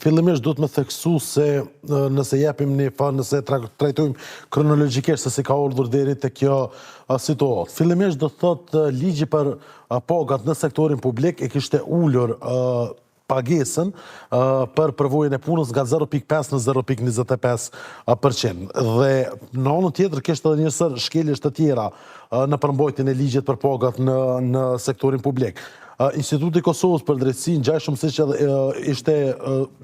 fillimisht duhet me theksu se nëse jepim një fa, nëse trajtojmë kronologjikisht se si ka ardhur deri te kjo situatë. Fillimisht do thot ligji për pagat në sektorin publik e kishte ulur pagesën për përvojën e punës nga 0.5 në 0.25%. Dhe në anën tjetër kishte edhe njësër shkeljesh të tjera në përmbajtjen e ligjit për pagat në sektorin publik. Instituti i Kosovës për drejtësi ngjajshëm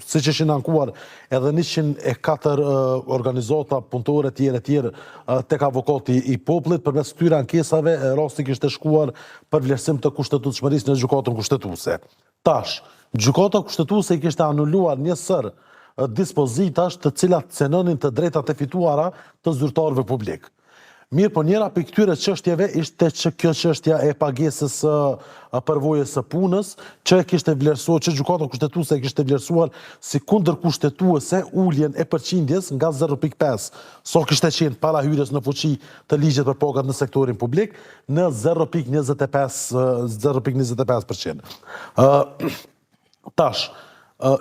siç ishin ankuar edhe 104 organizata punëtore tjerë tek avokati i popullit përmes këtyre ankesave rasti kishte shkuar për vlerësim të kushtetueshmërisë në gjykatën kushtetuese. Tash, gjykata kushtetuese i kishte anuluar njësër dispozitash të cilat cenonin të drejtat e fituara të zyrtarëve publik. Mirë, po njëra për këtyre çështjeve ishte që kjo çështja e pagesës përvojës së punës, që kishte vlerësuar, që gjykata kushtetuese kishte vlerësuar si kundërkushtetuese uljen e përqindjes nga 0.5, sa kishte qenë para hyrjes në fuqi të ligjit për pagat në sektorin publik, në 0.25%. Tash,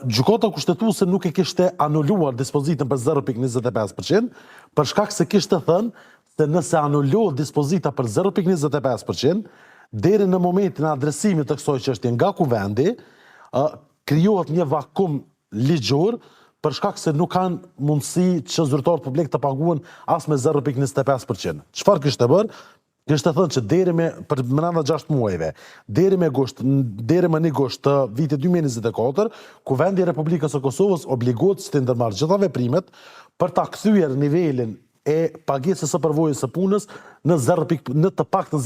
gjykata kushtetuese nuk e kishte anuluar dispozitën për 0.25%, për shkak se kishte thënë se nëse anulohet dispozita për 0.25%, deri në momentin e adresimit të kësaj çështje nga kuvendi, krijohet një vakum ligjor për shkak se nuk kanë mundësi që zyrtarët publik të paguhen as me 0.25%. Çfarë kishte bërë? Kishte thënë që deri me për brenda 6 muajve, deri më 1 gusht të vitit 2024, Kuvendi i Republikës së Kosovës obligohet të ndërmarrë gjitha veprimet për ta kthyer nivelin e pagesës së përvojës së punës në të paktën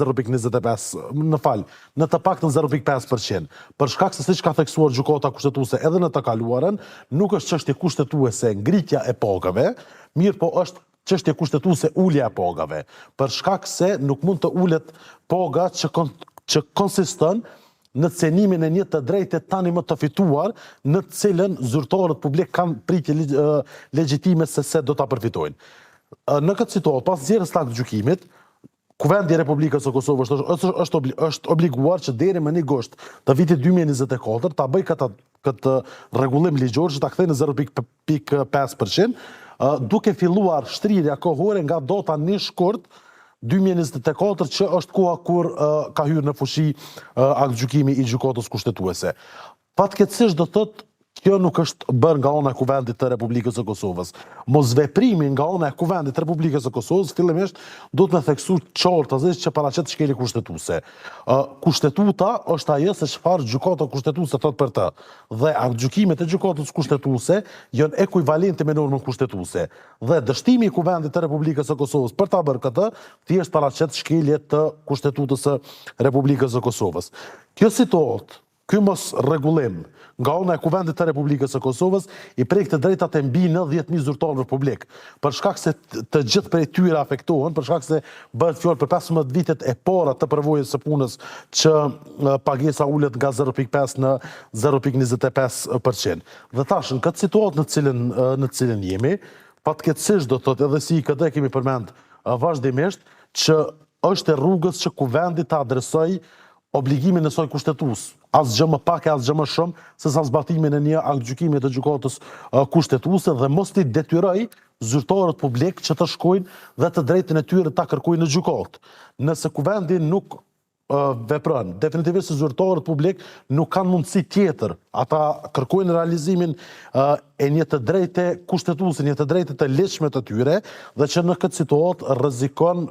0.5%. Për shkak se siç ka theksuar gjykata kushtetuese edhe në të kaluarën, nuk është çështje kushtetuese ngritja e pagave, mirë po është çështje kushtetuese ulja e pagave, për shkak se nuk mund të ulet paga që konsiston në cenimin e një të drejtë tani më të fituar, në të cilën zyrtarët publik kanë pritje legjitime se do ta përfitojnë. Në këtë situatë, pas nxjerrjes së aktit gjykimit, Kuvendi i Republikës së Kosovës është obliguar që deri më 1 gusht të vitit 2024 ta bëjë këtë rregullim ligjor që ta kthejë në 0.5%, duke filluar shtrirja kohore nga data 1 shkurt 2024 që është koha kur ka hyrë në fuqi akt gjykimi i gjykatës kushtetuese. Fatkeqësisht do thotë kjo nuk është bërë nga ana e Kuvendit të Republikës së Kosovës. Mosveprimi nga ana e Kuvendit të Republikës së Kosovës fillimisht duhet me theksu qartësisht që paraqet shkelje kushtetuese. Kushtetuta është ajo se çfarë gjykata kushtetuese thot për të. Dhe aktgjykimet e gjykatës kushtetuese janë ekuivalente me normën kushtetuese. Dhe dështimi i Kuvendit të Republikës së Kosovës për ta bërë këtë, thjesht paraqet shkelje të Kushtetutës së Republikës së Kosovës. Kjo situatë, ky mos rregullim nga ana e Kuvendit të Republikës së Kosovës i prek të drejtat e mbi 90.000 zyrtarëve publik, për shkak se të gjithë prej tyre afektohen, për shkak se bëhet fjalë për 15 vitet e para të përvojës së punës që pagesa ulet nga 0.5 në 0.25%. Dhe tash në këtë situatë në cilën jemi, fatkeqësisht do thotë edhe si këtë kemi përmend vazhdimisht që është e rrugës që Kuvendi të adresojë obligimin e saj kushtetues, asgjë më pak e asgjë më shumë se sa zbatimin e një aktgjykimi të gjykatës kushtetuese dhe mos t'i detyroj zyrtarët publik që të shkojnë dhe të drejtën e tyre ta kërkojnë në gjykatë. Nëse Kuvendi nuk vepron, definitivisht zyrtarët publik nuk kanë mundësi tjetër, ata kërkojnë realizimin e një të drejtë kushtetuese, një të drejtë të lehtëshme të tyre, dhe që në këtë situatë rrezikojmë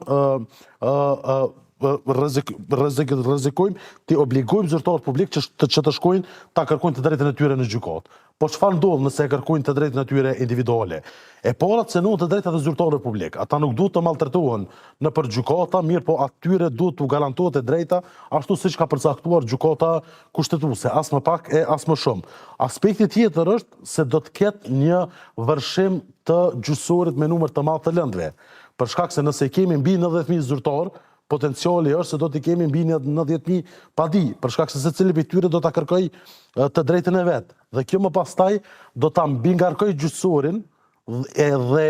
të obligojmë zyrtarët publik që të shkojnë ta kërkojnë të drejtën e tyre në gjykatë. Po çfarë ndodh nëse e kërkojnë të drejtën e tyre individuale? E para cenohen të drejtat e zyrtarëve publik. Ata nuk duhet të maltretohen nëpër gjykata, mirë po atyre duhet t'u garantohet e drejta ashtu siç ka përcaktuar gjykata kushtetuese, as më pak e as më shumë. Aspekti tjetër është se do të ketë një vërshim të gjyqësorit me numër të madh të lëndëve. Për shkak se nëse kemi mbi 90.000 zyrtarë, potenciali është se do t'i kemi mbi 90.000 padi, për shkak se secili prej tyre do ta kërkoj të drejtën e vet. Dhe kjo më pastaj do ta mbingarkoj gjyqësorin dhe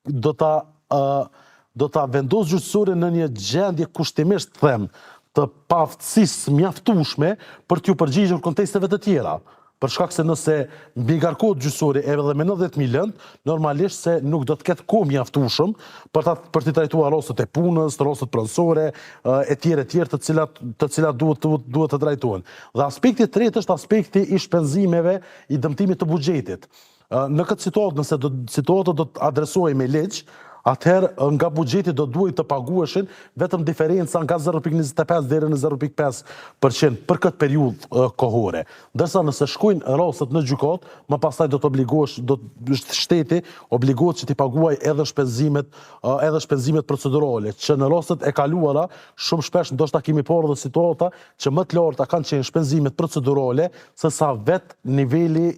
do ta vendos gjyqësorin në një gjendje kushtimisht them të paaftësisë mjaftueshme për t'ju përgjigjur kontesteve të tjera. për shkak se nëse mbi ngarkohet gjyqësori edhe me 90.000 lëndë, normalisht se nuk do të ketë kohë mjaftueshëm për të trajtuar rostet e punës, rostet pronësore, etj, të cilat duhet të trajtohen. Dhe aspekti i tretë është aspekti i shpenzimeve, i dëmtimit të buxhetit. Në këtë situatë, nëse situata do të adresohej me ligj, atëherë nga buxheti do duhet të paguheshin vetëm diferenca nga 0.25 deri në 0.5% për këtë periudhë kohore. Ndërsa nëse shkojnë rastet në gjykatë, më pastaj do shteti obligohet që t'i paguaj edhe shpenzimet procedurale, që në rastet e kaluara shumë shpesh ndoshta kemi parë edhe situata që më të larta kanë qenë shpenzimet procedurale se sa vetë niveli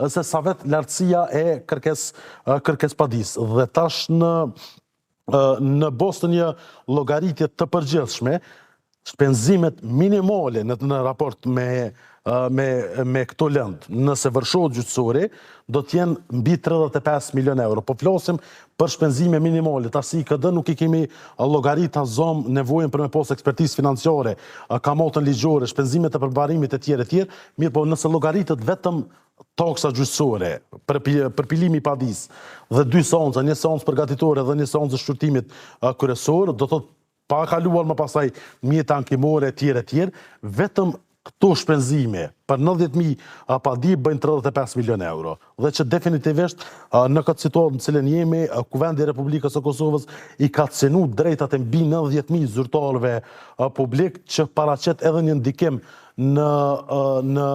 se sa vetë lartësia e kërkespadisë. Dhe tash në bazë të një llogaritje të përgjithshme, shpenzimet minimale në raport me këto lëndë, nëse vërshot gjyqësori, do t'jenë mbi 35 milion euro. Po flasim për shpenzime minimale, tash si KD nuk I kemi llogarit azom nevojën për me pas ekspertizë financiare, kamatën ligjore, shpenzimet e përmbarimit e tjerë, mirë po nëse llogaritet vetëm taksa gjyqësore, përpilimi I padisë dhe 2 seanca, një seancë përgatitore dhe një seancë shqyrtimit kryesor, do të pa kaluar më pasaj mjete ankimore etj, vetëm këto shpenzime për 90.000 padi bëjnë 35 milion euro. Dhe që definitivisht në këtë situatë në cilën jemi, Kuvendi I Republikës së Kosovës I ka cenu drejtat e mbi 90.000 zyrtarëve publik që paraqet edhe një ndikim në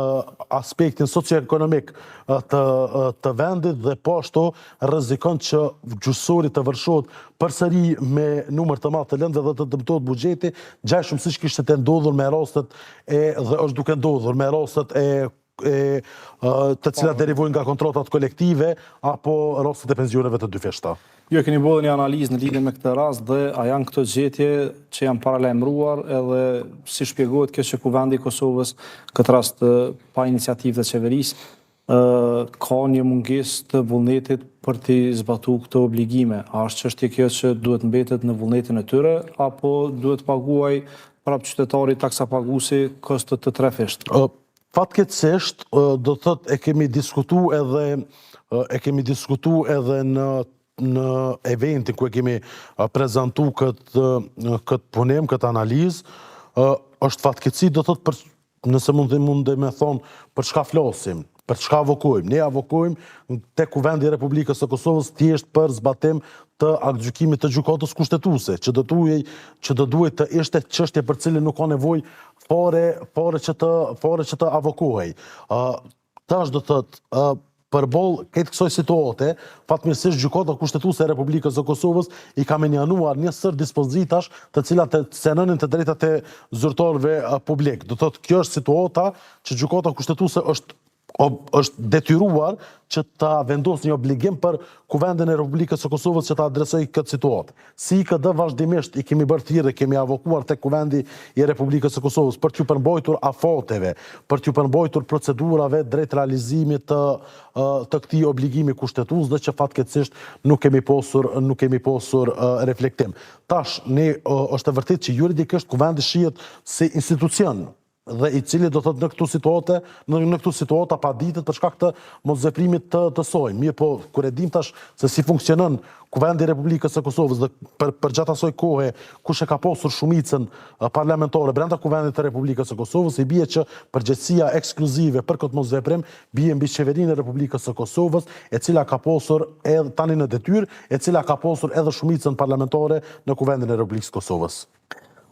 aspektin socioekonomik të vendit dhe po ashtu rrezikon që gjyqësori të vërshot përsëri me numër të madh të lëndëve dhe të dëmtohet buxheti, gjashtë siç kishte të ndodhur me rastet dhe është duke ndodhur me rastet të cilat derivojnë nga kontratat kolektive apo rastet e pensioneve të dyfishta. Jo, keni bërë një analizë në lidhje me këtë rast dhe a janë këto gjetje që janë paralajmëruar edhe si shpjegohet kjo që Kuvendi I Kosovës këtë rast pa iniciativë të qeverisë ka një mungesë të vullnetit për të zbatuar këto obligime. A është çështje kjo që duhet mbetet në vullnetin e tyre apo duhet paguaj prap qytetarit taksapaguesi kostot të trefisht? Fatkeqësisht do të thotë e kemi diskutu edhe në eventin ku e kemi prezantu këtë punim, këtë analizë, është fatkeqësi do të thotë nëse mund me thonë për çka flasim, për çka avokojmë. Ne avokojmë te Kuvendi I Republikës së Kosovës thjesht për zbatim të aktgjykimit të gjykatës kushtetuese, që do duhet të ishte çështje për cilën nuk ka nevojë fare që të avokohej. Tash do thotë përballë këtë kësaj situate, fatmirësisht gjykata kushtetuese e Republikës së Kosovës I ka menjonuar një sër dispozitash të cilat cenonin të drejtat e zyrtarëve publik. Do thotë kjo është situata që gjykata kushtetuese është detyruar që ta vendosë një obligim për Kuvendin e Republikës së Kosovës që ta adresojë këtë situatë. Si KD vazhdimisht I kemi bërë thirrje, kemi avokuar tek Kuvendi I Republikës së Kosovës për t'ju përmbajtur afateve, për t'ju përmbajtur procedurave drejt realizimit të këtij obligimi kushtetues dhe që fatkeqësisht nuk kemi pasur reflektim. Tash ne është e vërtetë që juridikisht Kuvendi shihet si institucion dhe I cili do thotë në këtu situata paditet për shkak të mosveprimit të saj. Mirë po, kur e dim tash se si funksionon Kuvendi I Republikës së Kosovës dhe për gjatë asaj kohe kush e ka pasur shumicën parlamentare brenda Kuvendit të Republikës së Kosovës, I bie që përgjegjësia ekskluzive për këtë mosveprim bie mbi qeverinë e Republikës së Kosovës, e cila ka pasur edhe tani në detyrë, e cila ka pasur edhe shumicën parlamentare në Kuvendin e Republikës së Kosovës.